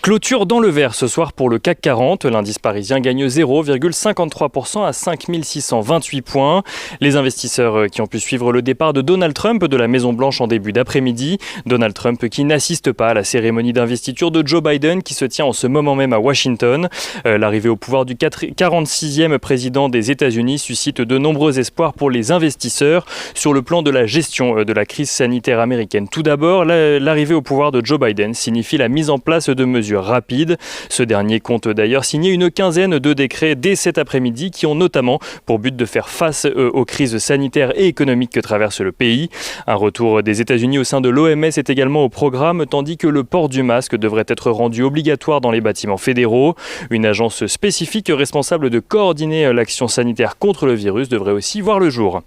Clôture dans le vert ce soir pour le CAC 40. L'indice parisien gagne 0,53% à 5628 points. Les investisseurs qui ont pu suivre le départ de Donald Trump de la Maison-Blanche en début d'après-midi. Donald Trump qui n'assiste pas à la cérémonie d'investiture de Joe Biden qui se tient en ce moment même à Washington. L'arrivée au pouvoir du 46e président des États-Unis suscite de nombreux espoirs pour les investisseurs sur le plan de la gestion de la crise sanitaire américaine. Tout d'abord, l'arrivée au pouvoir de Joe Biden signifie la mise en place de mesures rapides. Ce dernier compte d'ailleurs signer une quinzaine de décrets dès cet après-midi qui ont notamment pour but de faire face aux crises sanitaires et économiques que traverse le pays. Un retour des États-Unis au sein de l'OMS est également au programme, tandis que le port du masque devrait être rendu obligatoire dans les bâtiments fédéraux. Une agence spécifique responsable de coordonner l'action sanitaire contre le virus devrait aussi voir le jour.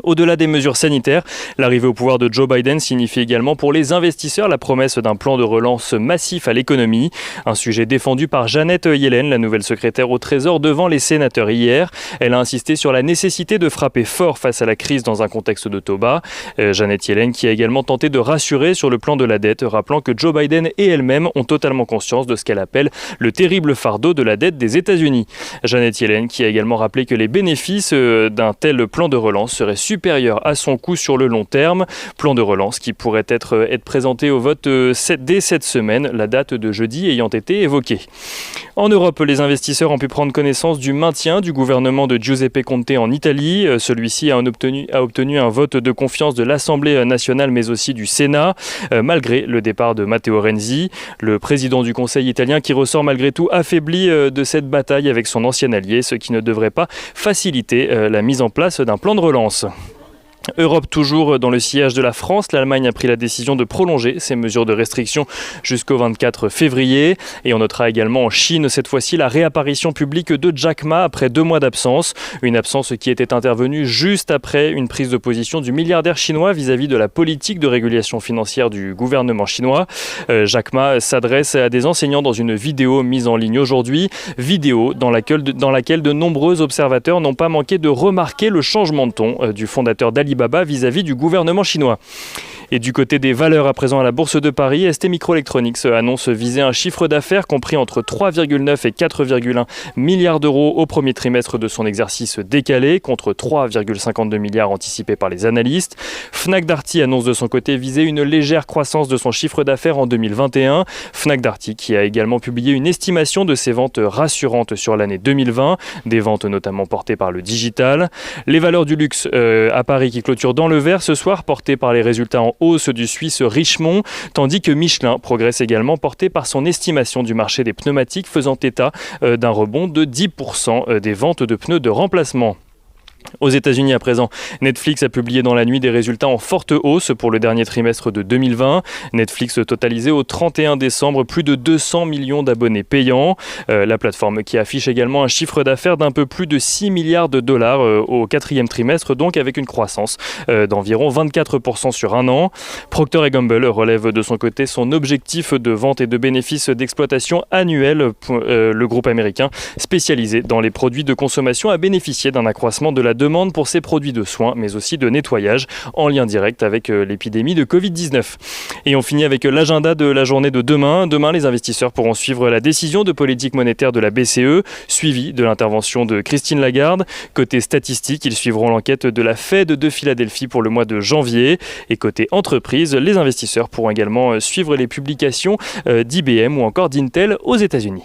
Au-delà des mesures sanitaires, l'arrivée au pouvoir de Joe Biden signifie également pour les investisseurs la promesse d'un plan de relance massif à l'économie. Un sujet défendu par Janet Yellen, la nouvelle secrétaire au Trésor, devant les sénateurs hier. Elle a insisté sur la nécessité de frapper fort face à la crise dans un contexte de taux bas. Janet Yellen qui a également tenté de rassurer sur le plan de la dette, rappelant que Joe Biden et elle-même ont totalement conscience de ce qu'elle appelle le terrible fardeau de la dette des États-Unis. Janet Yellen qui a également rappelé que les bénéfices d'un tel plan de relance seraient supérieur à son coût sur le long terme. Plan de relance qui pourrait être présenté au vote dès cette semaine, la date de jeudi ayant été évoquée. En Europe, les investisseurs ont pu prendre connaissance du maintien du gouvernement de Giuseppe Conte en Italie. Celui-ci a obtenu un vote de confiance de l'Assemblée nationale mais aussi du Sénat, malgré le départ de Matteo Renzi, le président du Conseil italien qui ressort malgré tout affaibli de cette bataille avec son ancien allié, ce qui ne devrait pas faciliter la mise en place d'un plan de relance. Europe toujours dans le sillage de la France, l'Allemagne a pris la décision de prolonger ses mesures de restriction jusqu'au 24 février. Et on notera également en Chine cette fois-ci la réapparition publique de Jack Ma après 2 mois d'absence. Une absence qui était intervenue juste après une prise de position du milliardaire chinois vis-à-vis de la politique de régulation financière du gouvernement chinois. Jack Ma s'adresse à des enseignants dans une vidéo mise en ligne aujourd'hui. Vidéo dans laquelle de nombreux observateurs n'ont pas manqué de remarquer le changement de ton du fondateur d'Alibaba vis-à-vis du gouvernement chinois. Et du côté des valeurs à présent à la Bourse de Paris, ST Microelectronics annonce viser un chiffre d'affaires compris entre 3,9 et 4,1 milliards d'euros au premier trimestre de son exercice décalé, contre 3,52 milliards anticipés par les analystes. Fnac Darty annonce de son côté viser une légère croissance de son chiffre d'affaires en 2021. Fnac Darty qui a également publié une estimation de ses ventes rassurantes sur l'année 2020, des ventes notamment portées par le digital. Les valeurs du luxe à Paris qui clôturent dans le vert ce soir, portées par les résultats en hausse du Suisse Richemont, tandis que Michelin progresse également porté par son estimation du marché des pneumatiques faisant état d'un rebond de 10% des ventes de pneus de remplacement. Aux États-Unis à présent, Netflix a publié dans la nuit des résultats en forte hausse pour le dernier trimestre de 2020. Netflix totalisait au 31 décembre plus de 200 millions d'abonnés payants. La plateforme qui affiche également un chiffre d'affaires d'un peu plus de 6 milliards de dollars au 4e trimestre, donc avec une croissance d'environ 24% sur un an. Procter & Gamble relève de son côté son objectif de vente et de bénéfices d'exploitation annuel. Le groupe américain spécialisé dans les produits de consommation a bénéficié d'un accroissement de la demande pour ses produits de soins, mais aussi de nettoyage, en lien direct avec l'épidémie de Covid-19. Et on finit avec l'agenda de la journée de demain. Demain, les investisseurs pourront suivre la décision de politique monétaire de la BCE, suivie de l'intervention de Christine Lagarde. Côté statistique, ils suivront l'enquête de la Fed de Philadelphie pour le mois de janvier. Et côté entreprise, les investisseurs pourront également suivre les publications d'IBM ou encore d'Intel aux États-Unis.